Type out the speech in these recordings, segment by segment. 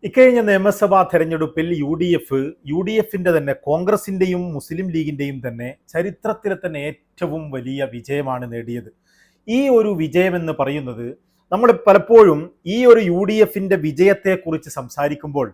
ഇക്കഴിഞ്ഞ നിയമസഭാ തെരഞ്ഞെടുപ്പിൽ യു ഡി എഫിന്റെ തന്നെ കോൺഗ്രസിന്റെയും മുസ്ലിം ലീഗിന്റെയും തന്നെ ചരിത്രത്തിലെ തന്നെ ഏറ്റവും വലിയ വിജയമാണ് നേടിയത്. ഈ ഒരു വിജയം എന്ന് പറയുന്നത് നമ്മൾ പലപ്പോഴും ഈ ഒരു യു ഡി എഫിന്റെ വിജയത്തെക്കുറിച്ച് സംസാരിക്കുമ്പോൾ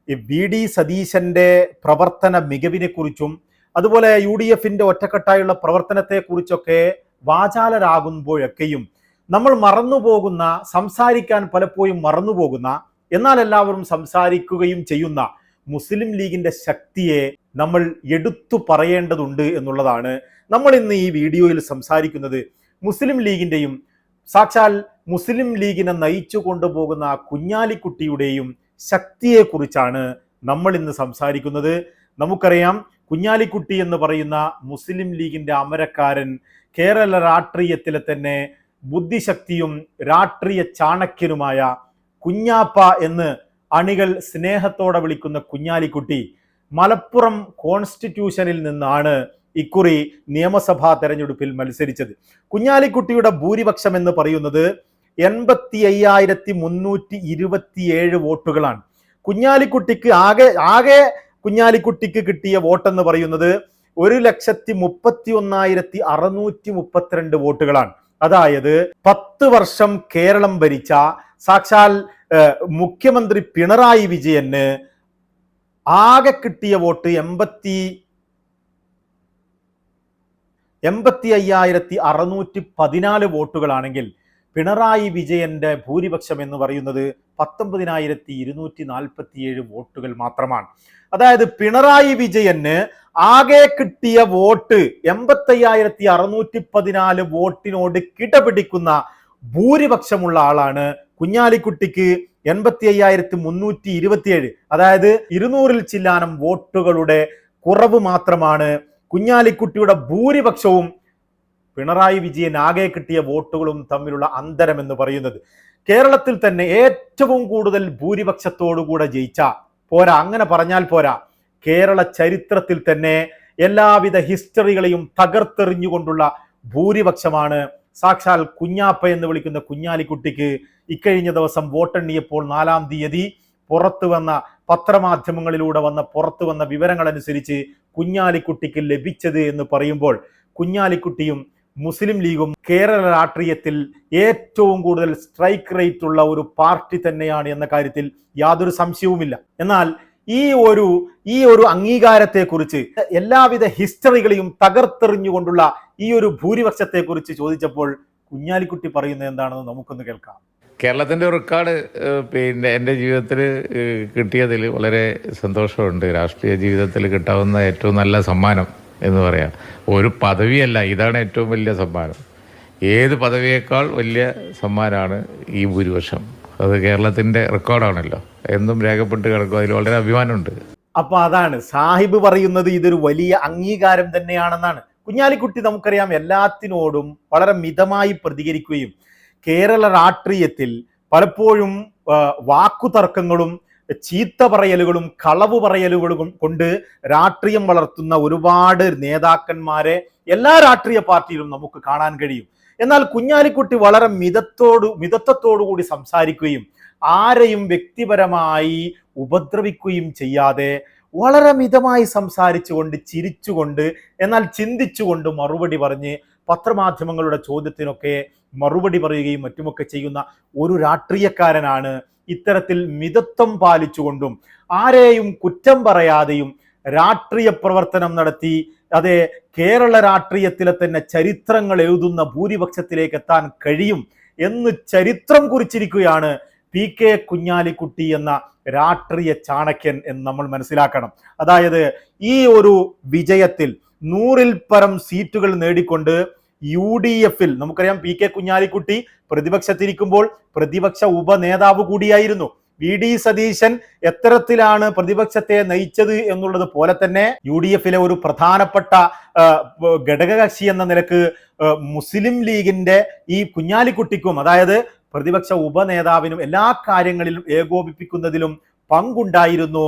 ഈ വി ഡി സതീശന്റെ പ്രവർത്തന മികവിനെക്കുറിച്ചും അതുപോലെ യു ഡി എഫിന്റെ ഒറ്റക്കെട്ടായുള്ള പ്രവർത്തനത്തെക്കുറിച്ചൊക്കെ വാചാലരാകുമ്പോഴൊക്കെയും നമ്മൾ മറന്നുപോകുന്ന, സംസാരിക്കാൻ പലപ്പോഴും മറന്നുപോകുന്ന, എന്നാൽ എല്ലാവരും സംസാരിക്കുകയും ചെയ്യുന്ന മുസ്ലിം ലീഗിന്റെ ശക്തിയെ നമ്മൾ എടുത്തു പറയേണ്ടതുണ്ട് എന്നുള്ളതാണ് നമ്മൾ ഇന്ന് ഈ വീഡിയോയിൽ സംസാരിക്കുന്നത്. മുസ്ലിം ലീഗിന്റെയും സാക്ഷാൽ മുസ്ലിം ലീഗിനെ നയിച്ചു കൊണ്ടുപോകുന്ന കുഞ്ഞാലിക്കുട്ടിയുടെയും ശക്തിയെക്കുറിച്ചാണ് നമ്മൾ ഇന്ന് സംസാരിക്കുന്നത്. നമുക്കറിയാം, കുഞ്ഞാലിക്കുട്ടി എന്ന് പറയുന്ന മുസ്ലിം ലീഗിന്റെ അമരക്കാരൻ, കേരള രാഷ്ട്രീയത്തിലെ തന്നെ ബുദ്ധിശക്തിയും രാഷ്ട്രീയ ചാണക്യനുമായ കുഞ്ഞാപ്പ എന്ന് അണികൾ സ്നേഹത്തോടെ വിളിക്കുന്ന കുഞ്ഞാലിക്കുട്ടി മലപ്പുറം കോൺസ്റ്റിറ്റ്യൂഷനിൽ നിന്നാണ് ഇക്കുറി നിയമസഭാ തെരഞ്ഞെടുപ്പിൽ മത്സരിച്ചത്. കുഞ്ഞാലിക്കുട്ടിയുടെ ഭൂരിപക്ഷം എന്ന് പറയുന്നത് 85,327 വോട്ടുകളാണ്. കുഞ്ഞാലിക്കുട്ടിക്ക് കുഞ്ഞാലിക്കുട്ടിക്ക് കിട്ടിയ വോട്ടെന്ന് പറയുന്നത് 1,31,632 വോട്ടുകളാണ്. അതായത് 10 വർഷം കേരളം ഭരിച്ച സാക്ഷാൽ മുഖ്യമന്ത്രി പിണറായി വിജയന് ആകെ കിട്ടിയ വോട്ട് 85,614 വോട്ടുകളാണെങ്കിൽ പിണറായി വിജയന്റെ ഭൂരിപക്ഷം എന്ന് പറയുന്നത് 19,247 വോട്ടുകൾ മാത്രമാണ്. അതായത് പിണറായി വിജയന് ആകെ കിട്ടിയ വോട്ട് 85,614 വോട്ടിനോട് കിടപിടിക്കുന്ന ഭൂരിപക്ഷമുള്ള ആളാണ് കുഞ്ഞാലിക്കുട്ടിക്ക്. 85,327, അതായത് 200-ൽ ചില്ലാനം വോട്ടുകളുടെ കുറവ് മാത്രമാണ് കുഞ്ഞാലിക്കുട്ടിയുടെ ഭൂരിപക്ഷവും പിണറായി വിജയൻ ആകെ കിട്ടിയ വോട്ടുകളും തമ്മിലുള്ള അന്തരം എന്ന് പറയുന്നത്. കേരളത്തിൽ തന്നെ ഏറ്റവും കൂടുതൽ ഭൂരിപക്ഷത്തോടുകൂടെ ജയിച്ച, പോരാ അങ്ങനെ പറഞ്ഞാൽ പോരാ, കേരള ചരിത്രത്തിൽ തന്നെ എല്ലാവിധ ഹിസ്റ്ററികളെയും തകർത്തെറിഞ്ഞുകൊണ്ടുള്ള ഭൂരിപക്ഷമാണ് സാക്ഷാൽ കുഞ്ഞാപ്പ എന്ന് വിളിക്കുന്ന കുഞ്ഞാലിക്കുട്ടിക്ക് ഇക്കഴിഞ്ഞ ദിവസം വോട്ടെണ്ണിയപ്പോൾ 4-ാം തീയതി പത്രമാധ്യമങ്ങളിലൂടെ പുറത്തു വന്ന വിവരങ്ങൾ അനുസരിച്ച് കുഞ്ഞാലിക്കുട്ടിക്ക് ലഭിച്ചത് എന്ന് പറയുമ്പോൾ കുഞ്ഞാലിക്കുട്ടിയും മുസ്ലിം ലീഗും കേരള രാഷ്ട്രീയത്തിൽ ഏറ്റവും കൂടുതൽ സ്ട്രൈക്ക് റേറ്റ് ഉള്ള ഒരു പാർട്ടി തന്നെയാണ് എന്ന കാര്യത്തിൽ യാതൊരു സംശയവുമില്ല. എന്നാൽ ഈ ഒരു അംഗീകാരത്തെക്കുറിച്ച്, എല്ലാവിധ ഹിസ്റ്ററികളെയും തകർത്തെറിഞ്ഞുകൊണ്ടുള്ള ഈ ഒരു ഭൂരിപക്ഷത്തെക്കുറിച്ച് ചോദിച്ചപ്പോൾ കുഞ്ഞാലിക്കുട്ടി പറയുന്നത് എന്താണെന്ന് നമുക്കൊന്ന് കേൾക്കാം. കേരളത്തിൻ്റെ റെക്കോർഡ് എൻ്റെ ജീവിതത്തിൽ കിട്ടിയതിൽ വളരെ സന്തോഷമുണ്ട്. രാഷ്ട്രീയ ജീവിതത്തിൽ കിട്ടാവുന്ന ഏറ്റവും നല്ല സമ്മാനം എന്ന് പറയാം. ഒരു പദവിയല്ല, ഇതാണ് ഏറ്റവും വലിയ സമ്മാനം. ഏത് പദവിയേക്കാൾ വലിയ സമ്മാനമാണ് ഈ ഭൂരിപക്ഷം. അത് കേരളത്തിൻ്റെ റെക്കോർഡാണല്ലോ, എന്നും രേഖപ്പെട്ട് കിടക്കും. അതിൽ വളരെ അഭിമാനമുണ്ട്. അപ്പൊ അതാണ് സാഹിബ് പറയുന്നത്, ഇതൊരു വലിയ അംഗീകാരം തന്നെയാണെന്നാണ്. കുഞ്ഞാലിക്കുട്ടി നമുക്കറിയാം എല്ലാത്തിനോടും വളരെ മിതമായി പ്രതികരിക്കുകയും കേരള രാഷ്ട്രീയത്തിൽ പലപ്പോഴും വാക്കുതർക്കങ്ങളും ചീത്ത പറയലുകളും കളവ് പറയലുകളും കൊണ്ട് രാഷ്ട്രീയം വളർത്തുന്ന ഒരുപാട് നേതാക്കന്മാരെ എല്ലാ രാഷ്ട്രീയ പാർട്ടിയിലും നമുക്ക് കാണാൻ കഴിയും. എന്നാൽ കുഞ്ഞാലിക്കുട്ടി വളരെ മിതത്വത്തോടുകൂടി സംസാരിക്കുകയും ആരെയും വ്യക്തിപരമായി ഉപദ്രവിക്കുകയും ചെയ്യാതെ വളരെ മിതമായി സംസാരിച്ചുകൊണ്ട്, ചിരിച്ചുകൊണ്ട്, എന്നാൽ ചിന്തിച്ചുകൊണ്ട് മറുപടി പറഞ്ഞ് പത്രമാധ്യമങ്ങളുടെ ചോദ്യത്തിനൊക്കെ മറുപടി പറയുകയും മറ്റുമൊക്കെ ചെയ്യുന്ന ഒരു രാഷ്ട്രീയക്കാരനാണ്. ഇത്തരത്തിൽ മിതത്വം പാലിച്ചുകൊണ്ടും ആരെയും കുറ്റം പറയാതെയും രാഷ്ട്രീയ പ്രവർത്തനം നടത്തി അതേ കേരള രാഷ്ട്രീയത്തിലെ തന്നെ ചരിത്രങ്ങൾ എഴുതുന്ന ഭൂരിപക്ഷത്തിലേക്ക് എത്താൻ കഴിയും എന്ന് ചരിത്രം കുറിച്ചിരിക്കുകയാണ് പി കെ കുഞ്ഞാലിക്കുട്ടി എന്ന രാഷ്ട്രീയ ചാണക്യൻ എന്ന് നമ്മൾ മനസ്സിലാക്കണം. അതായത് ഈ ഒരു വിജയത്തിൽ 100-ൽ പരം സീറ്റുകൾ നേടിക്കൊണ്ട് യു ഡി എഫിൽ, നമുക്കറിയാം പി കെ കുഞ്ഞാലിക്കുട്ടി പ്രതിപക്ഷത്തിരിക്കുമ്പോൾ പ്രതിപക്ഷ ഉപനേതാവ് കൂടിയായിരുന്നു. വി ഡി സതീശൻ എത്തരത്തിലാണ് പ്രതിപക്ഷത്തെ നയിച്ചത് എന്നുള്ളത് പോലെ തന്നെ യു ഡി എഫിലെ ഒരു പ്രധാനപ്പെട്ട ഘടകകക്ഷി എന്ന നിലക്ക് മുസ്ലിം ലീഗിന്റെ ഈ കുഞ്ഞാലിക്കുട്ടിക്കും, അതായത് പ്രതിപക്ഷ ഉപനേതാവിനും എല്ലാ കാര്യങ്ങളിലും ഏകോപിപ്പിക്കുന്നതിലും പങ്കുണ്ടായിരുന്നു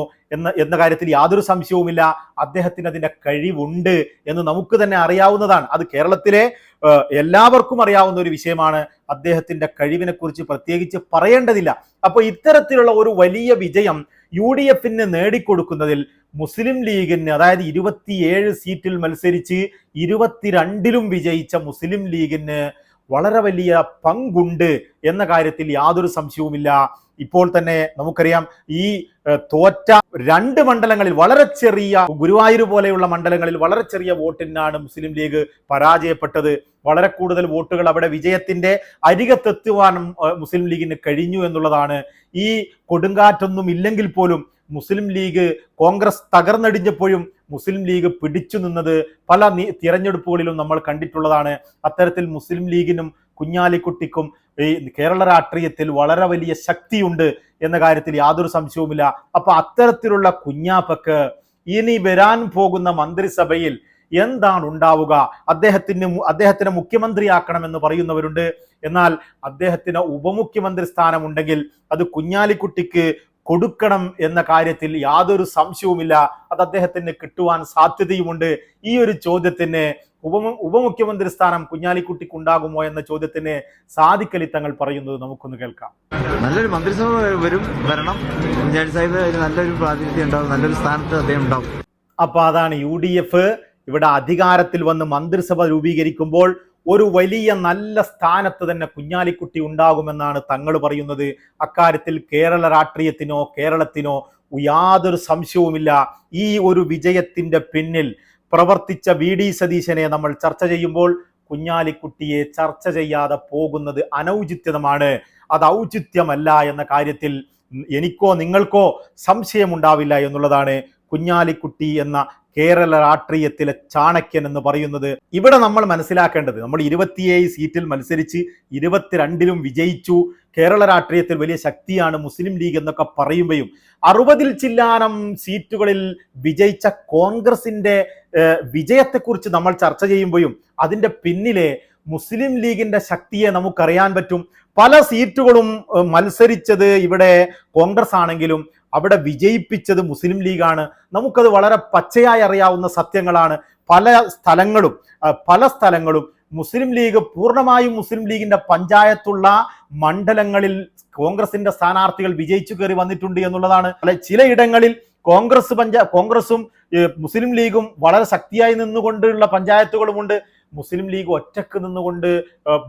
എന്ന കാര്യത്തിൽ യാതൊരു സംശയവുമില്ല. അദ്ദേഹത്തിന് അതിന്റെ കഴിവുണ്ട് എന്ന് നമുക്ക് തന്നെ അറിയാവുന്നതാണ്. അത് കേരളത്തിലെ എല്ലാവർക്കും അറിയാവുന്ന ഒരു വിഷയമാണ്. അദ്ദേഹത്തിന്റെ കഴിവിനെ കുറിച്ച് പ്രത്യേകിച്ച് പറയേണ്ടതില്ല. അപ്പൊ ഇത്തരത്തിലുള്ള ഒരു വലിയ വിജയം UDF നേടിക്കൊടുക്കുന്നതിൽ മുസ്ലിം ലീഗിന്, അതായത് 27 സീറ്റിൽ മത്സരിച്ച് 22ലും വിജയിച്ച മുസ്ലിം ലീഗിന് വളരെ വലിയ പങ്കുണ്ട് എന്ന കാര്യത്തിൽ യാതൊരു സംശയവുമില്ല. ഇപ്പോൾ തന്നെ നമുക്കറിയാം, ഈ തോറ്റ 2 മണ്ഡലങ്ങളിൽ വളരെ ചെറിയ, ഗുരുവായൂർ പോലെയുള്ള മണ്ഡലങ്ങളിൽ വളരെ ചെറിയ വോട്ടിനാണ് മുസ്ലിം ലീഗ് പരാജയപ്പെട്ടത്. വളരെ കൂടുതൽ വോട്ടുകൾ അവിടെ വിജയത്തിന്റെ അരികത്തെത്തുവാനും മുസ്ലിം ലീഗിന് കഴിഞ്ഞു എന്നുള്ളതാണ്. ഈ കൊടുങ്കാറ്റൊന്നും ഇല്ലെങ്കിൽ പോലും മുസ്ലിം ലീഗ്, കോൺഗ്രസ് തകർന്നടിഞ്ഞപ്പോഴും മുസ്ലിം ലീഗ് പിടിച്ചു നിന്നത് പല തിരഞ്ഞെടുപ്പുകളിലും നമ്മൾ കണ്ടിട്ടുള്ളതാണ്. അത്തരത്തിൽ മുസ്ലിം ലീഗിനും കുഞ്ഞാലിക്കുട്ടിക്കും ഈ കേരള രാഷ്ട്രീയത്തിൽ വളരെ വലിയ ശക്തിയുണ്ട് എന്ന കാര്യത്തിൽ യാതൊരു സംശയവുമില്ല. അപ്പൊ അത്തരത്തിലുള്ള കുഞ്ഞാപ്പക്ക് ഇനി വരാൻ പോകുന്ന മന്ത്രിസഭയിൽ എന്താണ് ഉണ്ടാവുക? അദ്ദേഹത്തിന് മുഖ്യമന്ത്രിയാക്കണമെന്ന് പറയുന്നവരുണ്ട്. എന്നാൽ അദ്ദേഹത്തിന് ഉപമുഖ്യമന്ത്രി സ്ഥാനമുണ്ടെങ്കിൽ അത് കുഞ്ഞാലിക്കുട്ടിക്ക് കൊടുക്കണം എന്ന കാര്യത്തിൽ യാതൊരു സംശയവുമില്ല. അത് അദ്ദേഹത്തിന് കിട്ടുവാൻ സാധ്യതയുമുണ്ട്. ഈ ഒരു ചോദ്യത്തിന് ഉപമുഖ്യമന്ത്രി സ്ഥാനം കുഞ്ഞാലിക്കുട്ടിക്ക് ഉണ്ടാകുമോ എന്ന ചോദ്യത്തിന് സാദിഖ് അലി തങ്ങൾ പറയുന്നത് നമുക്കൊന്ന് കേൾക്കാം. നല്ലൊരു മന്ത്രിസഭ വരണം. കുഞ്ഞാലി സാഹിബ് നല്ലൊരു പ്രാതിനിധ്യം ഉണ്ടാവും, നല്ലൊരു സ്ഥാനത്ത് അദ്ദേഹം ഉണ്ടാവും. അപ്പൊ അതാണ് UDF ഇവിടെ അധികാരത്തിൽ വന്ന് മന്ത്രിസഭ രൂപീകരിക്കുമ്പോൾ ഒരു വലിയ നല്ല സ്ഥാനത്ത് തന്നെ കുഞ്ഞാലിക്കുട്ടി ഉണ്ടാകുമെന്നാണ് തങ്ങൾ പറയുന്നത്. അക്കാര്യത്തിൽ കേരള രാഷ്ട്രീയത്തിനോ കേരളത്തിനോ യാതൊരു സംശയവുമില്ല. ഈ ഒരു വിജയത്തിന്റെ പിന്നിൽ പ്രവർത്തിച്ച VD സതീശനെ നമ്മൾ ചർച്ച ചെയ്യുമ്പോൾ കുഞ്ഞാലിക്കുട്ടിയെ ചർച്ച ചെയ്യാതെ പോകുന്നത് അനൗചിത്യമാണ്. അത് ഔചിത്യമല്ല എന്ന കാര്യത്തിൽ എനിക്കോ നിങ്ങൾക്കോ സംശയമുണ്ടാവില്ല എന്നുള്ളതാണ്. കുഞ്ഞാലിക്കുട്ടി എന്ന കേരള രാഷ്ട്രീയത്തിലെ ചാണക്യൻ എന്ന് പറയുന്നത് ഇവിടെ നമ്മൾ മനസ്സിലാക്കേണ്ടത്, നമ്മൾ 27 സീറ്റിൽ മത്സരിച്ച് 22ലും വിജയിച്ചു, കേരള രാഷ്ട്രീയത്തിൽ വലിയ ശക്തിയാണ് മുസ്ലിം ലീഗ് എന്നൊക്കെ പറയുമ്പോഴും 60-ൽ ചില്ലാനം സീറ്റുകളിൽ വിജയിച്ച കോൺഗ്രസിന്റെ വിജയത്തെക്കുറിച്ച് നമ്മൾ ചർച്ച ചെയ്യുമ്പോഴും അതിന്റെ പിന്നിലെ മുസ്ലിം ലീഗിന്റെ ശക്തിയെ നമുക്കറിയാൻ പറ്റും. പല സീറ്റുകളും മത്സരിച്ചത് ഇവിടെ കോൺഗ്രസ് ആണെങ്കിലും അവിടെ വിജയിപ്പിച്ചത് മുസ്ലിം ലീഗാണ്. നമുക്കത് വളരെ പച്ചയായി അറിയാവുന്ന സത്യങ്ങളാണ്. പല സ്ഥലങ്ങളും മുസ്ലിം ലീഗ് പൂർണ്ണമായും മുസ്ലിം ലീഗിന്റെ പഞ്ചായത്തുള്ള മണ്ഡലങ്ങളിൽ കോൺഗ്രസിന്റെ സ്ഥാനാർത്ഥികൾ വിജയിച്ചു കയറി വന്നിട്ടുണ്ട് എന്നുള്ളതാണ്. ചിലയിടങ്ങളിൽ കോൺഗ്രസും മുസ്ലിം ലീഗും വളരെ ശക്തിയായി നിന്നുകൊണ്ടുള്ള പഞ്ചായത്തുകളുമുണ്ട്. മുസ്ലിം ലീഗ് ഒറ്റക്ക് നിന്നുകൊണ്ട്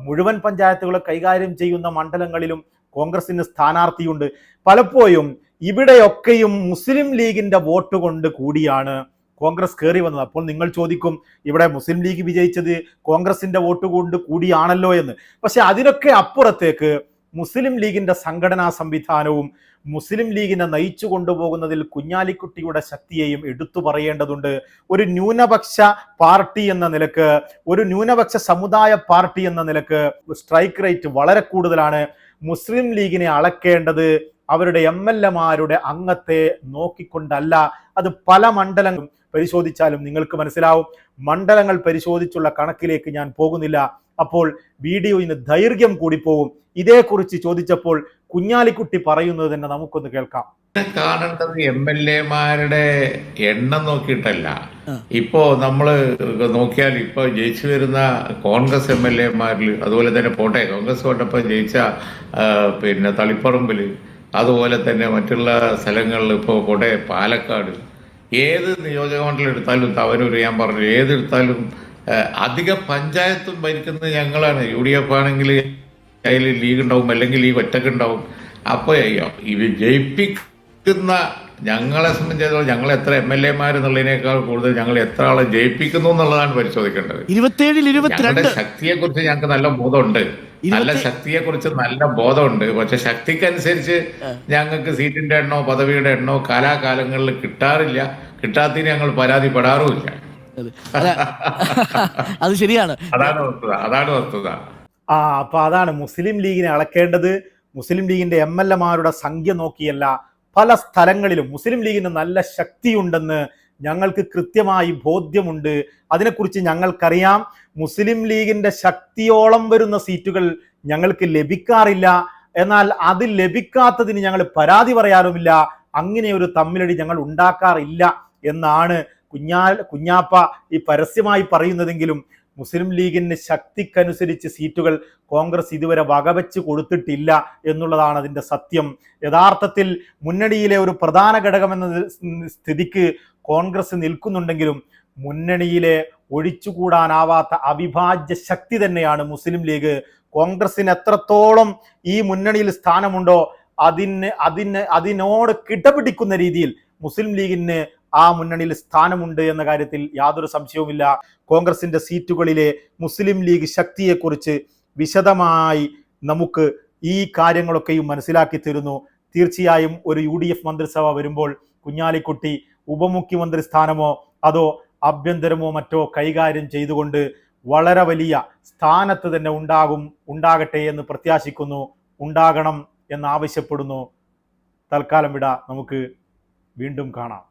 മുഴുവൻ പഞ്ചായത്തുകളെ കൈകാര്യം ചെയ്യുന്ന മണ്ഡലങ്ങളിലും കോൺഗ്രസിന് സ്ഥാനാർത്ഥിയുണ്ട്. പലപ്പോഴും ഇവിടെയൊക്കെയും മുസ്ലിം ലീഗിന്റെ വോട്ട് കൊണ്ട് കൂടിയാണ് കോൺഗ്രസ് കയറി വന്നത്. അപ്പോൾ നിങ്ങൾ ചോദിക്കും, ഇവിടെ മുസ്ലിം ലീഗ് വിജയിച്ചത് കോൺഗ്രസിന്റെ വോട്ട് കൊണ്ട് കൂടിയാണല്ലോ എന്ന്. പക്ഷെ അതിനൊക്കെ അപ്പുറത്തേക്ക് മുസ്ലിം ലീഗിന്റെ സംഘടനാ സംവിധാനവും മുസ്ലിം ലീഗിനെ നയിച്ചു കൊണ്ടുപോകുന്നതിൽ കുഞ്ഞാലിക്കുട്ടിയുടെ ശക്തിയെയും എടുത്തു പറയേണ്ടതുണ്ട്. ഒരു ന്യൂനപക്ഷ പാർട്ടി എന്ന നിലക്ക്, ഒരു ന്യൂനപക്ഷ സമുദായ പാർട്ടി എന്ന നിലക്ക് സ്ട്രൈക്ക് റേറ്റ് വളരെ കൂടുതലാണ്. മുസ്ലിം ലീഗിനെ അളക്കേണ്ടത് അവരുടെ MLA-മാരുടെ അംഗത്തെ നോക്കിക്കൊണ്ടല്ല. അത് പല മണ്ഡലങ്ങളും പരിശോധിച്ചാലും നിങ്ങൾക്ക് മനസ്സിലാവും. മണ്ഡലങ്ങൾ പരിശോധിച്ചുള്ള കണക്കിലേക്ക് ഞാൻ പോകുന്നില്ല. അപ്പോൾ വീഡിയോയിന് ദൈർഘ്യം കൂടിപ്പോവും. ഇതേക്കുറിച്ച് ചോദിച്ചപ്പോൾ കുഞ്ഞാലിക്കുട്ടി പറയുന്നത് തന്നെ നമുക്കൊന്ന് കേൾക്കാം. കാണേണ്ടത് MLA-മാരുടെ എണ്ണം നോക്കിയിട്ടല്ല. ഇപ്പോ നമ്മള് നോക്കിയാൽ ഇപ്പൊ ജയിച്ചു വരുന്ന കോൺഗ്രസ് MLA-മാരിൽ, അതുപോലെ തന്നെ പോട്ടെ കോൺഗ്രസ് കൊണ്ടപ്പോൾ ജയിച്ച തളിപ്പറമ്പില്, അതുപോലെ തന്നെ മറ്റുള്ള സ്ഥലങ്ങളിൽ ഇപ്പോൾ പോട്ടെ പാലക്കാട്, ഏത് നിയോജകമണ്ഡലം എടുത്താലും, തവനൂർ ഞാൻ പറഞ്ഞു, ഏതെടുത്താലും അധിക പഞ്ചായത്തും ഭരിക്കുന്നത് ഞങ്ങളാണ്. UDF ആണെങ്കിൽ അതിൽ ലീഗ് ഉണ്ടാവും, അല്ലെങ്കിൽ ലീഗ് ഒറ്റക്കുണ്ടാവും. അപ്പോൾ ഇത് ജയിപ്പിക്കുന്ന ഞങ്ങളെ സംബന്ധിച്ചിടത്തോളം ഞങ്ങൾ എത്ര MLA-മാർ എന്നുള്ളതിനേക്കാൾ കൂടുതൽ ഞങ്ങൾ എത്ര ആളെ ജയിപ്പിക്കുന്നു എന്നുള്ളതാണ് പരിശോധിക്കേണ്ടത്. 27 ശക്തിയെക്കുറിച്ച് ഞങ്ങൾക്ക് നല്ല ബോധമുണ്ട്, നല്ല ബോധമുണ്ട്. പക്ഷെ ശക്തിക്കനുസരിച്ച് ഞങ്ങൾക്ക് സീറ്റിന്റെ എണ്ണോ പദവിയുടെ എണ്ണോ കാലാകാലങ്ങളിൽ കിട്ടാറില്ല. കിട്ടാത്തതിന് ഞങ്ങൾ പരാതിപ്പെടാറുമില്ല. അത് ശരിയാണ്. അതാണ് വസ്തുത. അപ്പൊ അതാണ് മുസ്ലിം ലീഗിനെ അളക്കേണ്ടത്. മുസ്ലിം ലീഗിന്റെ MLA-മാരുടെ സംഖ്യ നോക്കിയല്ല. പല സ്ഥലങ്ങളിലും മുസ്ലിം ലീഗിന് നല്ല ശക്തിയുണ്ടെന്ന് ഞങ്ങൾക്ക് കൃത്യമായി ബോധ്യമുണ്ട്. അതിനെക്കുറിച്ച് ഞങ്ങൾക്കറിയാം. മുസ്ലിം ലീഗിന്റെ ശക്തിയോളം വരുന്ന സീറ്റുകൾ ഞങ്ങൾക്ക് ലഭിക്കാറില്ല. എന്നാൽ അത് ലഭിക്കാത്തതിന് ഞങ്ങൾ പരാതി പറയാറുമില്ല. അങ്ങനെ ഒരു തമ്മിലടി ഞങ്ങൾ ഉണ്ടാക്കാറില്ല എന്നാണ് കുഞ്ഞാപ്പ ഈ പരസ്യമായി പറയുന്നതെങ്കിലും മുസ്ലിം ലീഗിന് ശക്തിക്കനുസരിച്ച് സീറ്റുകൾ കോൺഗ്രസ് ഇതുവരെ വകവെച്ച് കൊടുത്തിട്ടില്ല എന്നുള്ളതാണ് അതിൻ്റെ സത്യം. യഥാർത്ഥത്തിൽ മുന്നണിയിലെ ഒരു പ്രധാന ഘടകമെന്ന സ്ഥിതിക്ക് കോൺഗ്രസ് നിൽക്കുന്നുണ്ടെങ്കിലും മുന്നണിയിലെ ഒഴിച്ചുകൂടാനാവാത്ത അവിഭാജ്യ ശക്തി തന്നെയാണ് മുസ്ലിം ലീഗ്. കോൺഗ്രസിന് എത്രത്തോളം ഈ മുന്നണിയിൽ സ്ഥാനമുണ്ടോ അതിനോട് കിടപിടിക്കുന്ന രീതിയിൽ മുസ്ലിം ലീഗിന് ആ മുന്നണിയിൽ സ്ഥാനമുണ്ട് എന്ന കാര്യത്തിൽ യാതൊരു സംശയവുമില്ല. കോൺഗ്രസിന്റെ സീറ്റുകളിലെ മുസ്ലിം ലീഗ് ശക്തിയെക്കുറിച്ച് വിശദമായി നമുക്ക് ഈ കാര്യങ്ങളൊക്കെയും മനസ്സിലാക്കി തരുന്നു. തീർച്ചയായും ഒരു UDF മന്ത്രിസഭ വരുമ്പോൾ കുഞ്ഞാലിക്കുട്ടി ഉപമുഖ്യമന്ത്രി സ്ഥാനമോ അതോ ആഭ്യന്തരമോ മറ്റോ കൈകാര്യം ചെയ്തുകൊണ്ട് വളരെ വലിയ സ്ഥാനത്ത് തന്നെ ഉണ്ടാകട്ടെ എന്ന് പ്രത്യാശിക്കുന്നു. ഉണ്ടാകണം എന്നാവശ്യപ്പെടുന്നു. തൽക്കാലം വിട. നമുക്ക് വീണ്ടും കാണാം.